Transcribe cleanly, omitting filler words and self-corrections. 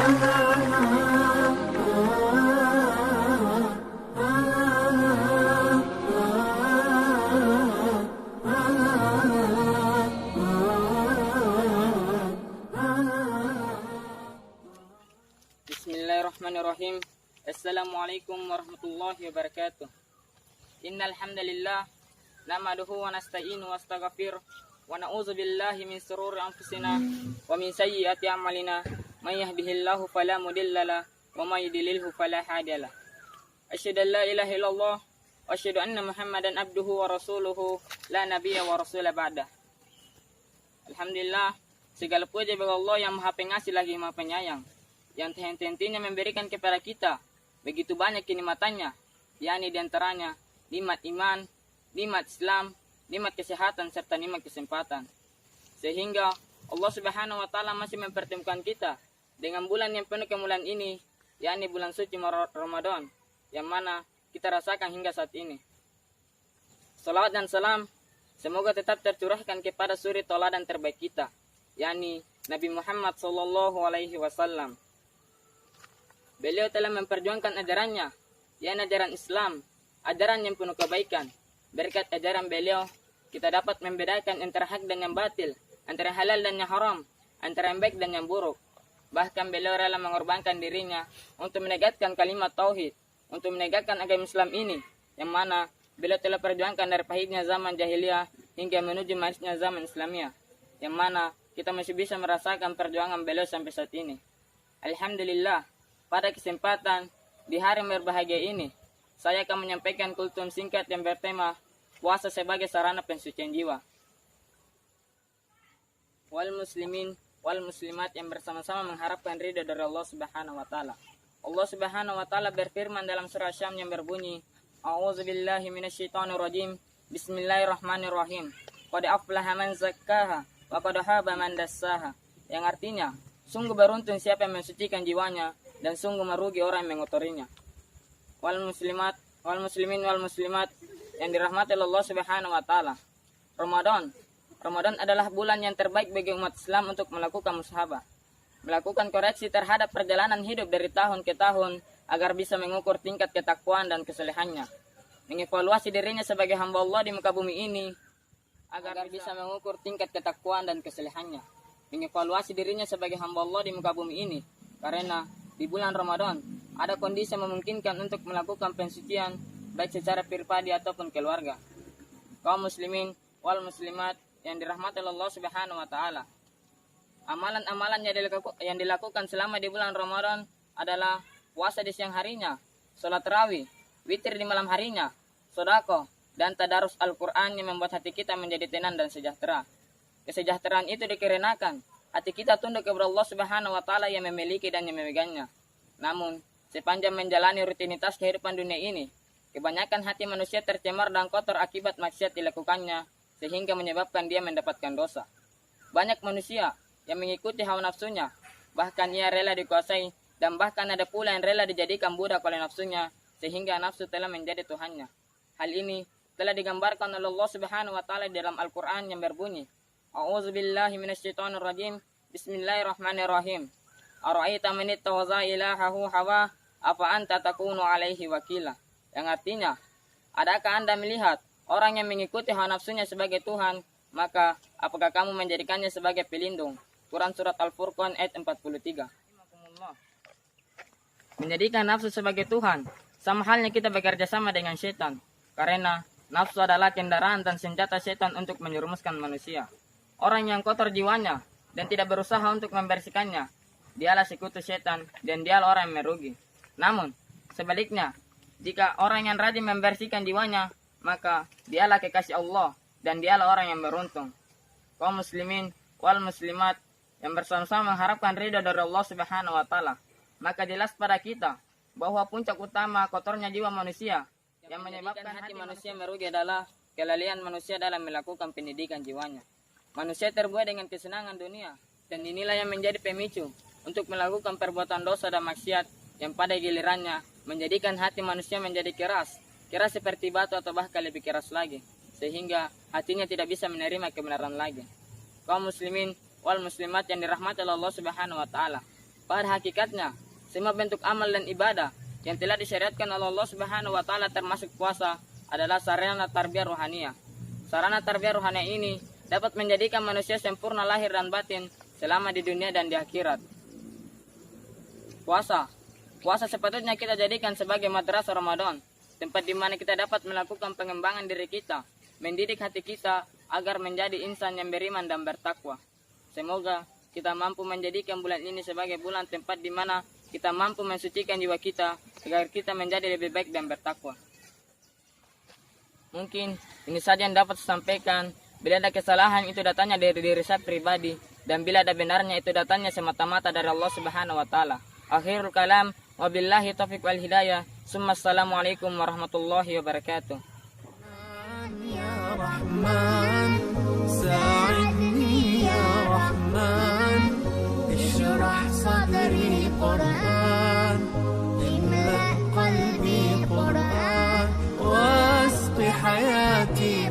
Bismillahirrahmanirrahim. Assalamualaikum warahmatullahi wabarakatuh. Innal hamdalillah nahmaduhu wa nasta'inu wa nastaghfiruh wa na'udzu billahi min shururi anfusina wa min sayyiati a'malina. May yahdihillahu fala mudhillalah wa may yudlilhu fala hadiyalah. Asyhadu an la ilaha illallah wa asyhadu anna Muhammadan abduhu wa rasuluhu la nabiyya wa rasula ba'dah. Alhamdulillah, segala puji bagi Allah yang Maha Pengasih lagi Maha Penyayang, yang henti-hentinya memberikan kepada kita begitu banyak kenikmatannya, yakni diantaranya nikmat iman, nikmat Islam, nikmat kesehatan, serta nikmat kesempatan. Sehingga Allah Subhanahu wa Ta'ala masih mempertemukan kita dengan bulan yang penuh kemuliaan ini, yakni bulan suci Ramadan, yang mana kita rasakan hingga saat ini. Salawat dan salam semoga tetap tercurahkan kepada suri tauladan terbaik kita, yakni Nabi Muhammad SAW. Beliau telah memperjuangkan ajarannya, yakni ajaran Islam, ajaran yang penuh kebaikan. Berkat ajaran beliau, kita dapat membedakan antara hak dan yang batil, antara halal dan yang haram, antara yang baik dan yang buruk. Bahkan beliau rela mengorbankan dirinya untuk menegakkan kalimat tauhid, untuk menegakkan agama Islam ini, yang mana beliau telah perjuangkan dari pahitnya zaman jahiliyah hingga menuju manisnya zaman Islamiyah, yang mana kita masih bisa merasakan perjuangan beliau sampai saat ini. Alhamdulillah, pada kesempatan di hari yang berbahagia ini, saya akan menyampaikan kultum singkat yang bertema puasa sebagai sarana pensucian jiwa. Wal muslimin wal muslimat yang bersama-sama mengharapkan ridha dari Allah Subhanahu wa Ta'ala. Allah Subhanahu wa Ta'ala berfirman dalam surah Syam yang berbunyi, A'udzubillahi minasyaitonirrajim. Bismillahirrahmanirrahim. Qad aflaha man zakkaha wa qad khaba man dassaha. Yang artinya, sungguh beruntung siapa yang mensucikan jiwanya, dan sungguh merugi orang yang mengotorinya. Wal muslimat, wal muslimin, wal muslimat yang dirahmati Allah Subhanahu wa Ta'ala. Ramadan adalah bulan yang terbaik bagi umat Islam untuk melakukan musyahabah, melakukan koreksi terhadap perjalanan hidup dari tahun ke tahun agar bisa mengukur tingkat ketakwaan dan kesalehannya, mengevaluasi dirinya sebagai hamba Allah di muka bumi ini agar bisa mengukur tingkat ketakwaan dan kesalehannya, mengevaluasi dirinya sebagai hamba Allah di muka bumi ini, karena di bulan Ramadan ada kondisi yang memungkinkan untuk melakukan pensucian baik secara pribadi ataupun keluarga. Kaum muslimin wal muslimat yang dirahmati Allah Subhanahu wa Ta'ala. Amalan-amalan yang dilakukan selama di bulan Ramadan adalah puasa di siang harinya, sholat tarawih, witir di malam harinya, sedekah, dan tadarus Al-Quran yang membuat hati kita menjadi tenang dan sejahtera. Kesejahteraan itu dikarenakan hati kita tunduk kepada Allah Subhanahu wa Ta'ala yang memiliki dan yang memegangnya. Namun, sepanjang menjalani rutinitas kehidupan dunia ini, kebanyakan hati manusia tercemar dan kotor akibat maksiat dilakukannya, sehingga menyebabkan dia mendapatkan dosa. Banyak manusia yang mengikuti hawa nafsunya, bahkan ia rela dikuasai, dan bahkan ada pula yang rela dijadikan budak oleh nafsunya, sehingga nafsu telah menjadi tuhannya. Hal ini telah digambarkan oleh Allah Subhanahu wa Ta'ala dalam Al-Quran yang berbunyi, A'udzubillahi minasyaitonirrajim. Bismillahirrahmanirrahim. Ara'aita man ittakhadha ilahahu hawa afa anta takunu alaihi wakila. Yang artinya, adakah Anda melihat orang yang mengikuti hawa nafsunya sebagai Tuhan, maka apakah kamu menjadikannya sebagai pelindung? Quran surat Al-Furqan ayat 43. Menjadikan nafsu sebagai Tuhan, sama halnya kita bekerja sama dengan setan, karena nafsu adalah kendaraan dan senjata setan untuk menyerumuskan manusia. Orang yang kotor jiwanya dan tidak berusaha untuk membersihkannya, dialah sekutu setan dan dialah orang yang merugi. Namun, sebaliknya, jika orang yang rajin membersihkan jiwanya, maka dialah kekasih Allah dan dialah orang yang beruntung. Kaum muslimin wal muslimat yang bersama-sama mengharapkan ridha dari Allah Subhanahu wa Ta'ala, maka jelas pada kita bahwa puncak utama kotornya jiwa manusia yang menyebabkan hati manusia merugi adalah kelalaian manusia dalam melakukan pendidikan jiwanya. Manusia terbuat dengan kesenangan dunia, dan inilah yang menjadi pemicu untuk melakukan perbuatan dosa dan maksiat yang pada gilirannya menjadikan hati manusia menjadi keras seperti batu atau bahkan lebih keras lagi, sehingga hatinya tidak bisa menerima kebenaran lagi. Kaum muslimin wal muslimat yang dirahmati Allah Subhanahu wa Ta'ala, Pada hakikatnya, semua bentuk amal dan ibadah yang telah disyariatkan oleh Allah Subhanahu wa taala termasuk puasa adalah sarana tarbiyah rohaniah. Sarana tarbiyah rohaniah ini dapat menjadikan manusia sempurna lahir dan batin selama di dunia dan di akhirat. Puasa sepatutnya kita jadikan sebagai madrasah Ramadan, tempat di mana kita dapat melakukan pengembangan diri kita, mendidik hati kita agar menjadi insan yang beriman dan bertakwa. Semoga kita mampu menjadikan bulan ini sebagai bulan tempat di mana kita mampu mensucikan jiwa kita agar kita menjadi lebih baik dan bertakwa. Mungkin ini saja yang dapat saya sampaikan. Bila ada kesalahan itu datanya dari diri saya pribadi, dan bila ada benarnya itu datanya semata-mata dari Allah Subhanahu wa taala. Akhirul kalam, wabillahi taufiq wal hidayah. Assalamualaikum warahmatullahi wabarakatuh. Ya Rahman, sa'idni ya Rahman, ishrah sadri Quran, imla qalbi Quran, wasqi hayati